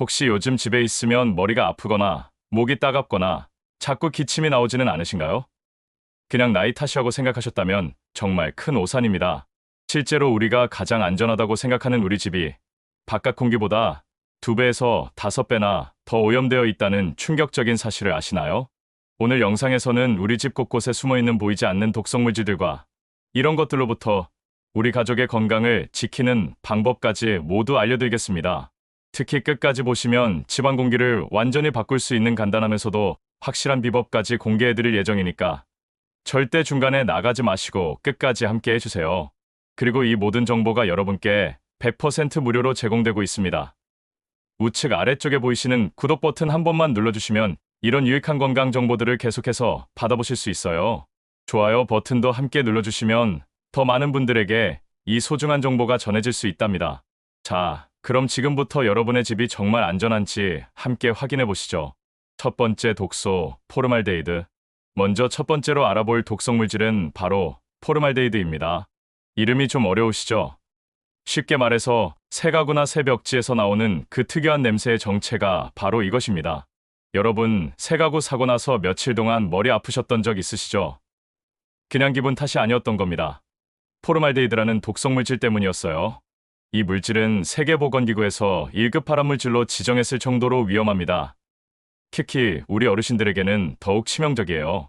혹시 요즘 집에 있으면 머리가 아프거나 목이 따갑거나 자꾸 기침이 나오지는 않으신가요? 그냥 나이 탓이라고 생각하셨다면 정말 큰 오산입니다. 실제로 우리가 가장 안전하다고 생각하는 우리 집이 바깥 공기보다 2배에서 5배나 더 오염되어 있다는 충격적인 사실을 아시나요? 오늘 영상에서는 우리 집 곳곳에 숨어있는 보이지 않는 독성물질들과 이런 것들로부터 우리 가족의 건강을 지키는 방법까지 모두 알려드리겠습니다. 특히 끝까지 보시면 집안 공기를 완전히 바꿀 수 있는 간단하면서도 확실한 비법까지 공개해드릴 예정이니까 절대 중간에 나가지 마시고 끝까지 함께 해주세요. 그리고 이 모든 정보가 여러분께 100% 무료로 제공되고 있습니다. 우측 아래쪽에 보이시는 구독 버튼 한 번만 눌러주시면 이런 유익한 건강 정보들을 계속해서 받아보실 수 있어요. 좋아요 버튼도 함께 눌러주시면 더 많은 분들에게 이 소중한 정보가 전해질 수 있답니다. 자, 그럼 지금부터 여러분의 집이 정말 안전한지 함께 확인해 보시죠. 첫 번째 독소, 포르말데히드. 먼저 첫 번째로 알아볼 독성물질은 바로 포르말데히드입니다. 이름이 좀 어려우시죠? 쉽게 말해서 새 가구나 새 벽지에서 나오는 그 특유한 냄새의 정체가 바로 이것입니다. 여러분, 새 가구 사고 나서 며칠 동안 머리 아프셨던 적 있으시죠? 그냥 기분 탓이 아니었던 겁니다. 포르말데히드라는 독성물질 때문이었어요. 이 물질은 세계보건기구에서 1급 발암물질로 지정했을 정도로 위험합니다. 특히 우리 어르신들에게는 더욱 치명적이에요.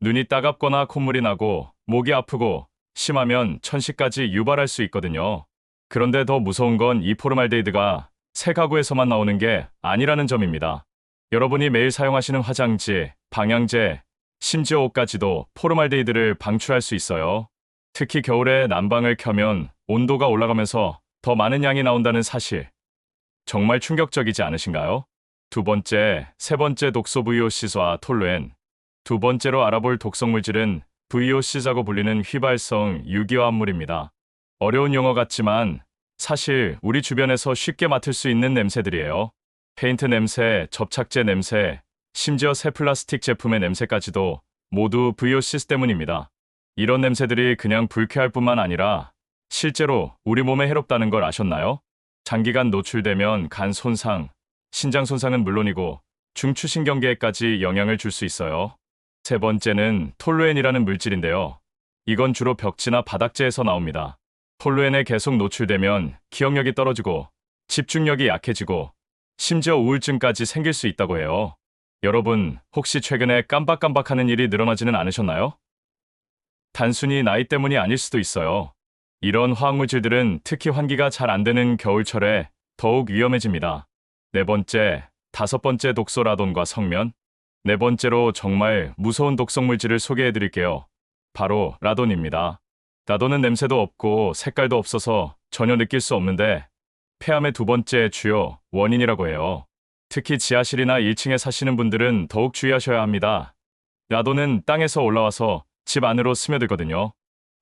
눈이 따갑거나 콧물이 나고 목이 아프고 심하면 천식까지 유발할 수 있거든요. 그런데 더 무서운 건 이 포르말데히드가 새 가구에서만 나오는 게 아니라는 점입니다. 여러분이 매일 사용하시는 화장지, 방향제, 심지어 옷까지도 포르말데히드를 방출할 수 있어요. 특히 겨울에 난방을 켜면 온도가 올라가면서 더 많은 양이 나온다는 사실. 정말 충격적이지 않으신가요? 세 번째 독소 VOC와 톨루엔. 두 번째로 알아볼 독성물질은 VOC자고 불리는 휘발성 유기화합물입니다. 어려운 용어 같지만 사실 우리 주변에서 쉽게 맡을 수 있는 냄새들이에요. 페인트 냄새, 접착제 냄새, 심지어 새 플라스틱 제품의 냄새까지도 모두 VOC 때문입니다. 이런 냄새들이 그냥 불쾌할 뿐만 아니라 실제로 우리 몸에 해롭다는 걸 아셨나요? 장기간 노출되면 간 손상, 신장 손상은 물론이고 중추신경계에까지 영향을 줄 수 있어요. 세 번째는 톨루엔이라는 물질인데요. 이건 주로 벽지나 바닥재에서 나옵니다. 톨루엔에 계속 노출되면 기억력이 떨어지고 집중력이 약해지고 심지어 우울증까지 생길 수 있다고 해요. 여러분, 혹시 최근에 깜박깜박하는 일이 늘어나지는 않으셨나요? 단순히 나이 때문이 아닐 수도 있어요. 이런 화학물질들은 특히 환기가 잘 안 되는 겨울철에 더욱 위험해집니다. 다섯 번째 독소 라돈과 성면. 네 번째로 정말 무서운 독성물질을 소개해 드릴게요. 바로 라돈입니다. 라돈은 냄새도 없고 색깔도 없어서 전혀 느낄 수 없는데 폐암의 두 번째 주요 원인이라고 해요. 특히 지하실이나 1층에 사시는 분들은 더욱 주의하셔야 합니다. 라돈은 땅에서 올라와서 집 안으로 스며들거든요.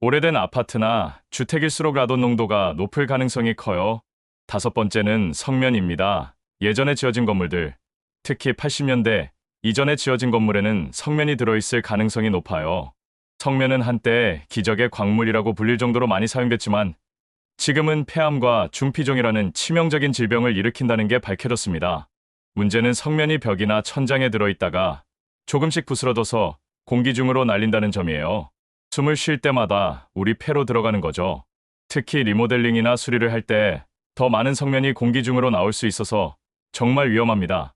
오래된 아파트나 주택일수록 라돈 농도가 높을 가능성이 커요. 다섯 번째는 성면입니다. 예전에 지어진 건물들, 특히 80년대 이전에 지어진 건물에는 성면이 들어있을 가능성이 높아요. 성면은 한때 기적의 광물이라고 불릴 정도로 많이 사용됐지만 지금은 폐암과 중피종이라는 치명적인 질병을 일으킨다는 게 밝혀졌습니다. 문제는 성면이 벽이나 천장에 들어있다가 조금씩 부스러져서 공기 중으로 날린다는 점이에요. 숨을 쉴 때마다 우리 폐로 들어가는 거죠. 특히 리모델링이나 수리를 할 때 더 많은 성면이 공기 중으로 나올 수 있어서 정말 위험합니다.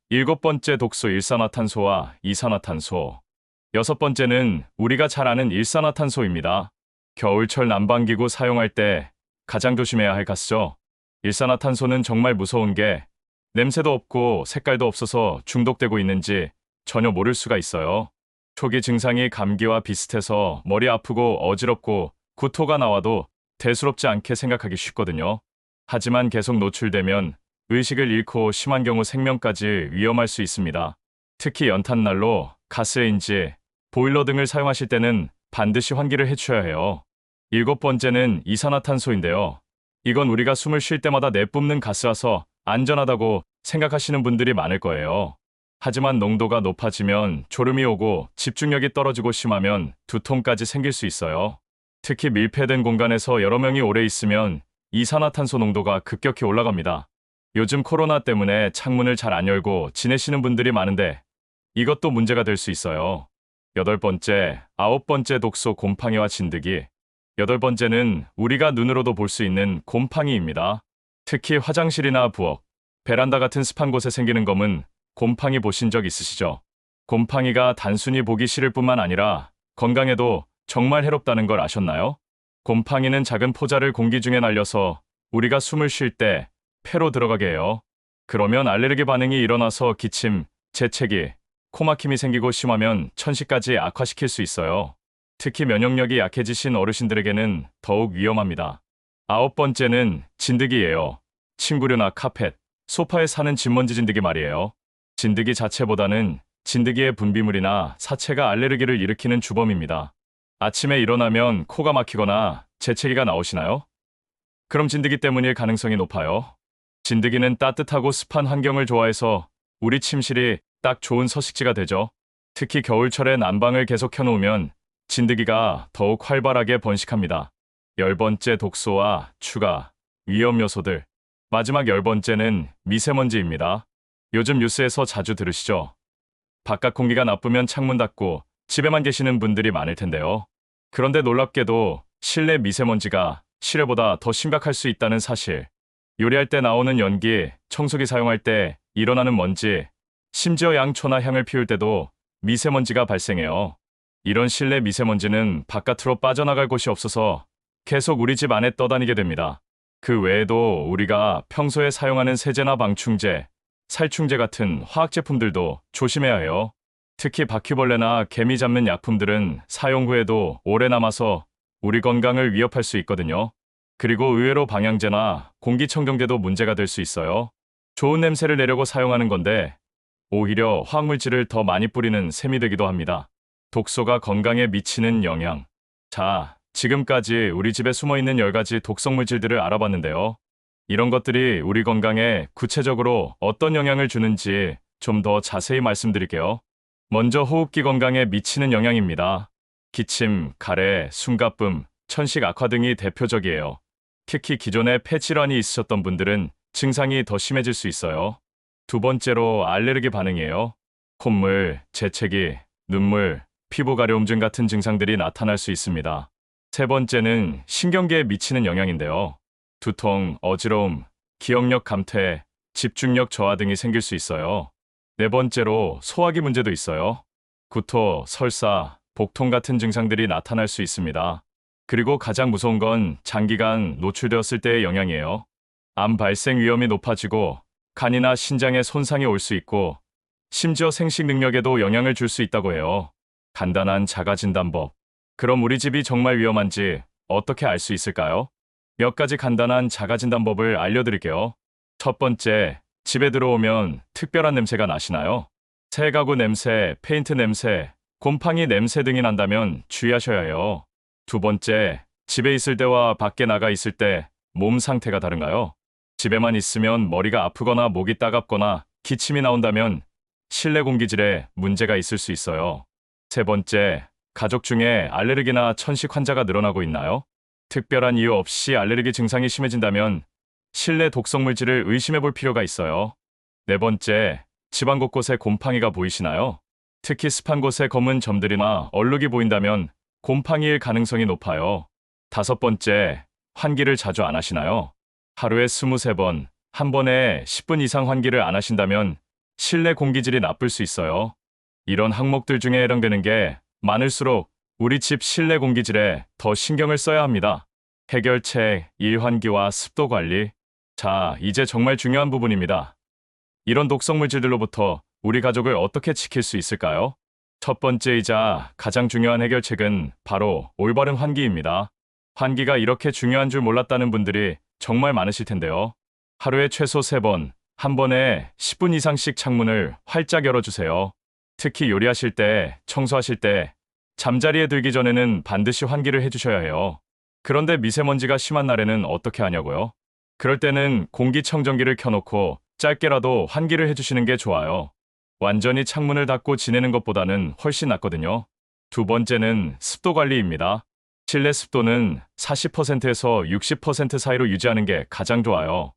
일곱 번째 독소 일산화탄소와 이산화탄소. 여섯 번째는 우리가 잘 아는 일산화탄소입니다. 겨울철 난방기구 사용할 때 가장 조심해야 할 가스죠. 일산화탄소는 정말 무서운 게 냄새도 없고 색깔도 없어서 중독되고 있는지 전혀 모를 수가 있어요. 초기 증상이 감기와 비슷해서 머리 아프고 어지럽고 구토가 나와도 대수롭지 않게 생각하기 쉽거든요. 하지만 계속 노출되면 의식을 잃고 심한 경우 생명까지 위험할 수 있습니다. 특히 연탄난로, 가스레인지, 보일러 등을 사용하실 때는 반드시 환기를 해주셔야 해요. 일곱 번째는 이산화탄소인데요. 이건 우리가 숨을 쉴 때마다 내뿜는 가스라서 안전하다고 생각하시는 분들이 많을 거예요. 하지만 농도가 높아지면 졸음이 오고 집중력이 떨어지고 심하면 두통까지 생길 수 있어요. 특히 밀폐된 공간에서 여러 명이 오래 있으면 이산화탄소 농도가 급격히 올라갑니다. 요즘 코로나 때문에 창문을 잘 안 열고 지내시는 분들이 많은데 이것도 문제가 될 수 있어요. 여덟 번째, 아홉 번째 독소 곰팡이와 진드기. 여덟 번째는 우리가 눈으로도 볼 수 있는 곰팡이입니다. 특히 화장실이나 부엌, 베란다 같은 습한 곳에 생기는 검은 곰팡이 보신 적 있으시죠? 곰팡이가 단순히 보기 싫을 뿐만 아니라 건강에도 정말 해롭다는 걸 아셨나요? 곰팡이는 작은 포자를 공기 중에 날려서 우리가 숨을 쉴 때 폐로 들어가게 해요. 그러면 알레르기 반응이 일어나서 기침, 재채기, 코막힘이 생기고 심하면 천식까지 악화시킬 수 있어요. 특히 면역력이 약해지신 어르신들에게는 더욱 위험합니다. 아홉 번째는 진드기예요. 침구류나 카펫, 소파에 사는 진먼지 진드기 말이에요. 진드기 자체보다는 진드기의 분비물이나 사체가 알레르기를 일으키는 주범입니다. 아침에 일어나면 코가 막히거나 재채기가 나오시나요? 그럼 진드기 때문일 가능성이 높아요. 진드기는 따뜻하고 습한 환경을 좋아해서 우리 침실이 딱 좋은 서식지가 되죠. 특히 겨울철에 난방을 계속 켜놓으면 진드기가 더욱 활발하게 번식합니다. 열 번째 독소와 추가, 위험 요소들. 마지막 열 번째는 미세먼지입니다. 요즘 뉴스에서 자주 들으시죠? 바깥 공기가 나쁘면 창문 닫고 집에만 계시는 분들이 많을 텐데요. 그런데 놀랍게도 실내 미세먼지가 실외보다 더 심각할 수 있다는 사실. 요리할 때 나오는 연기, 청소기 사용할 때 일어나는 먼지, 심지어 양초나 향을 피울 때도 미세먼지가 발생해요. 이런 실내 미세먼지는 바깥으로 빠져나갈 곳이 없어서 계속 우리 집 안에 떠다니게 됩니다. 그 외에도 우리가 평소에 사용하는 세제나 방충제, 살충제 같은 화학 제품들도 조심해야 해요. 특히 바퀴벌레나 개미 잡는 약품들은 사용 후에도 오래 남아서 우리 건강을 위협할 수 있거든요. 그리고 의외로 방향제나 공기청정제도 문제가 될 수 있어요. 좋은 냄새를 내려고 사용하는 건데 오히려 화학물질을 더 많이 뿌리는 셈이 되기도 합니다. 독소가 건강에 미치는 영향. 자, 지금까지 우리 집에 숨어있는 10가지 독성 물질들을 알아봤는데요. 이런 것들이 우리 건강에 구체적으로 어떤 영향을 주는지 좀 더 자세히 말씀드릴게요. 먼저 호흡기 건강에 미치는 영향입니다. 기침, 가래, 숨가쁨, 천식 악화 등이 대표적이에요. 특히 기존에 폐질환이 있으셨던 분들은 증상이 더 심해질 수 있어요. 두 번째로 알레르기 반응이에요. 콧물, 재채기, 눈물, 피부 가려움증 같은 증상들이 나타날 수 있습니다. 세 번째는 신경계에 미치는 영향인데요. 두통, 어지러움, 기억력 감퇴, 집중력 저하 등이 생길 수 있어요. 네 번째로 소화기 문제도 있어요. 구토, 설사, 복통 같은 증상들이 나타날 수 있습니다. 그리고 가장 무서운 건 장기간 노출되었을 때의 영향이에요. 암 발생 위험이 높아지고 간이나 신장에 손상이 올 수 있고 심지어 생식 능력에도 영향을 줄 수 있다고 해요. 간단한 자가진단법. 그럼 우리 집이 정말 위험한지 어떻게 알 수 있을까요? 몇 가지 간단한 자가진단법을 알려드릴게요. 첫 번째, 집에 들어오면 특별한 냄새가 나시나요? 새 가구 냄새, 페인트 냄새, 곰팡이 냄새 등이 난다면 주의하셔야 해요. 두 번째, 집에 있을 때와 밖에 나가 있을 때 몸 상태가 다른가요? 집에만 있으면 머리가 아프거나 목이 따갑거나 기침이 나온다면 실내 공기질에 문제가 있을 수 있어요. 세 번째, 가족 중에 알레르기나 천식 환자가 늘어나고 있나요? 특별한 이유 없이 알레르기 증상이 심해진다면 실내 독성 물질을 의심해 볼 필요가 있어요. 네 번째, 집안 곳곳에 곰팡이가 보이시나요? 특히 습한 곳에 검은 점들이나 얼룩이 보인다면 곰팡이일 가능성이 높아요. 다섯 번째, 환기를 자주 안 하시나요? 하루에 23번, 한 번에 10분 이상 환기를 안 하신다면 실내 공기질이 나쁠 수 있어요. 이런 항목들 중에 해당되는 게 많을수록 우리 집 실내 공기질에 더 신경을 써야 합니다. 해결책, 일환기와 습도 관리. 자, 이제 정말 중요한 부분입니다. 이런 독성 물질들로부터 우리 가족을 어떻게 지킬 수 있을까요? 첫 번째이자 가장 중요한 해결책은 바로 올바른 환기입니다. 환기가 이렇게 중요한 줄 몰랐다는 분들이 정말 많으실 텐데요. 하루에 최소 3번, 한 번에 10분 이상씩 창문을 활짝 열어주세요. 특히 요리하실 때, 청소하실 때, 잠자리에 들기 전에는 반드시 환기를 해주셔야 해요. 그런데 미세먼지가 심한 날에는 어떻게 하냐고요? 그럴 때는 공기청정기를 켜놓고 짧게라도 환기를 해주시는 게 좋아요. 완전히 창문을 닫고 지내는 것보다는 훨씬 낫거든요. 두 번째는 습도 관리입니다. 실내 습도는 40%에서 60% 사이로 유지하는 게 가장 좋아요.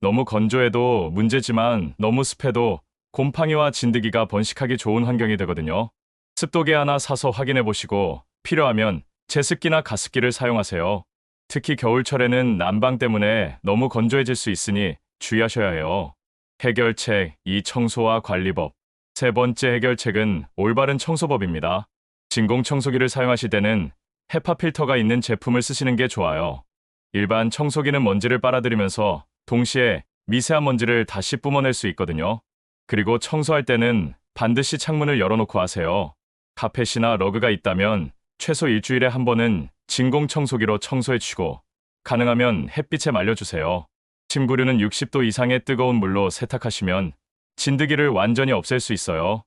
너무 건조해도 문제지만 너무 습해도 곰팡이와 진드기가 번식하기 좋은 환경이 되거든요. 습도계 하나 사서 확인해 보시고 필요하면 제습기나 가습기를 사용하세요. 특히 겨울철에는 난방 때문에 너무 건조해질 수 있으니 주의하셔야 해요. 해결책 2. 청소와 관리법. 세 번째 해결책은 올바른 청소법입니다. 진공청소기를 사용하실 때는 헤파 필터가 있는 제품을 쓰시는 게 좋아요. 일반 청소기는 먼지를 빨아들이면서 동시에 미세한 먼지를 다시 뿜어낼 수 있거든요. 그리고 청소할 때는 반드시 창문을 열어놓고 하세요. 카펫이나 러그가 있다면 최소 일주일에 한 번은 진공청소기로 청소해주시고 가능하면 햇빛에 말려주세요. 침구류는 60도 이상의 뜨거운 물로 세탁하시면 진드기를 완전히 없앨 수 있어요.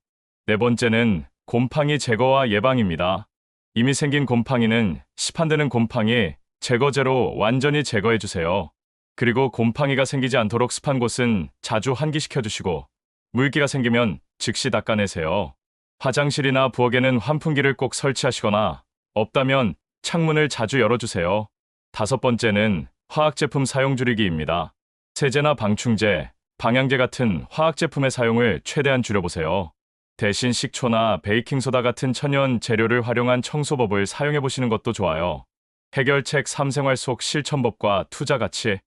네 번째는 곰팡이 제거와 예방입니다. 이미 생긴 곰팡이는 시판되는 곰팡이 제거제로 완전히 제거해주세요. 그리고 곰팡이가 생기지 않도록 습한 곳은 자주 환기시켜주시고 물기가 생기면 즉시 닦아내세요. 화장실이나 부엌에는 환풍기를 꼭 설치하시거나 없다면 창문을 자주 열어주세요. 다섯 번째는 화학제품 사용 줄이기입니다. 세제나 방충제, 방향제 같은 화학제품의 사용을 최대한 줄여보세요. 대신 식초나 베이킹소다 같은 천연 재료를 활용한 청소법을 사용해보시는 것도 좋아요. 해결책 3. 생활 속 실천법과 투자 가치.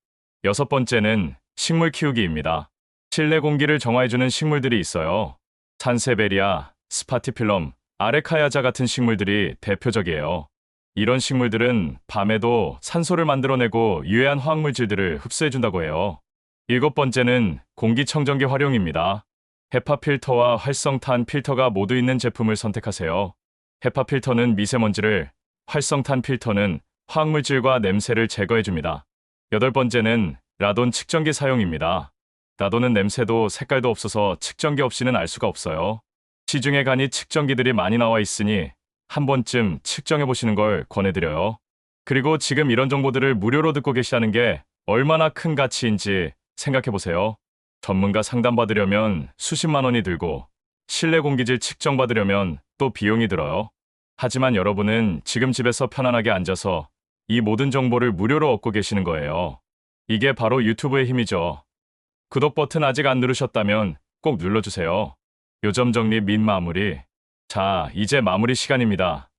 여섯 번째는 식물 키우기입니다. 실내 공기를 정화해주는 식물들이 있어요. 산세베리아, 스파티필럼, 아레카야자 같은 식물들이 대표적이에요. 이런 식물들은 밤에도 산소를 만들어내고 유해한 화학물질들을 흡수해준다고 해요. 일곱 번째는 공기청정기 활용입니다. 헤파 필터와 활성탄 필터가 모두 있는 제품을 선택하세요. 헤파 필터는 미세먼지를, 활성탄 필터는 화학물질과 냄새를 제거해줍니다. 여덟 번째는 라돈 측정기 사용입니다. 라돈은 냄새도 색깔도 없어서 측정기 없이는 알 수가 없어요. 시중에 간이 측정기들이 많이 나와 있으니 한 번쯤 측정해 보시는 걸 권해드려요. 그리고 지금 이런 정보들을 무료로 듣고 계시다는 게 얼마나 큰 가치인지 생각해 보세요. 전문가 상담 받으려면 수십만 원이 들고 실내 공기질 측정 받으려면 또 비용이 들어요. 하지만 여러분은 지금 집에서 편안하게 앉아서 이 모든 정보를 무료로 얻고 계시는 거예요. 이게 바로 유튜브의 힘이죠. 구독 버튼 아직 안 누르셨다면 꼭 눌러주세요. 요점 정리 및 마무리. 자, 이제 마무리 시간입니다.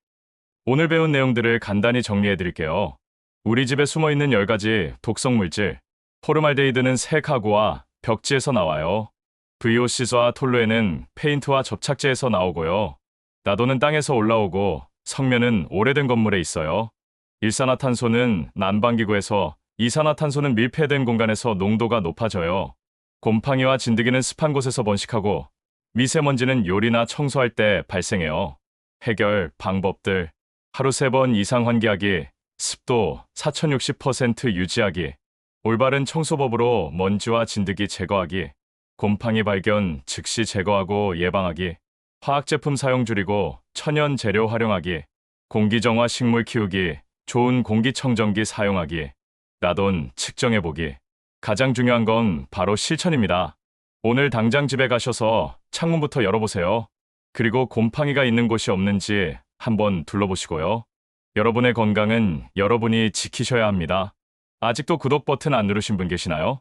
오늘 배운 내용들을 간단히 정리해 드릴게요. 우리 집에 숨어 있는 10가지 독성 물질. 포르말데히드는 새 가구와 벽지에서 나와요. VOC와 톨루에는 페인트와 접착제에서 나오고요. 라돈은 땅에서 올라오고 성면은 오래된 건물에 있어요. 일산화탄소는 난방기구에서, 이산화탄소는 밀폐된 공간에서 농도가 높아져요. 곰팡이와 진드기는 습한 곳에서 번식하고 미세먼지는 요리나 청소할 때 발생해요. 해결 방법들. 하루 3번 이상 환기하기, 습도 4060% 유지하기, 올바른 청소법으로 먼지와 진드기 제거하기, 곰팡이 발견 즉시 제거하고 예방하기, 화학제품 사용 줄이고 천연 재료 활용하기, 공기정화 식물 키우기, 좋은 공기청정기 사용하기, 라돈 측정해보기. 가장 중요한 건 바로 실천입니다. 오늘 당장 집에 가셔서 창문부터 열어보세요. 그리고 곰팡이가 있는 곳이 없는지 한번 둘러보시고요. 여러분의 건강은 여러분이 지키셔야 합니다. 아직도 구독 버튼 안 누르신 분 계시나요?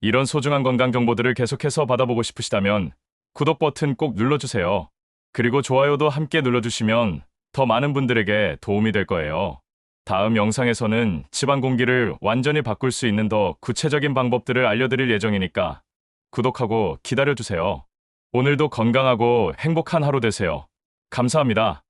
이런 소중한 건강 정보들을 계속해서 받아보고 싶으시다면 구독 버튼 꼭 눌러주세요. 그리고 좋아요도 함께 눌러주시면 더 많은 분들에게 도움이 될 거예요. 다음 영상에서는 집안 공기를 완전히 바꿀 수 있는 더 구체적인 방법들을 알려드릴 예정이니까 구독하고 기다려주세요. 오늘도 건강하고 행복한 하루 되세요. 감사합니다.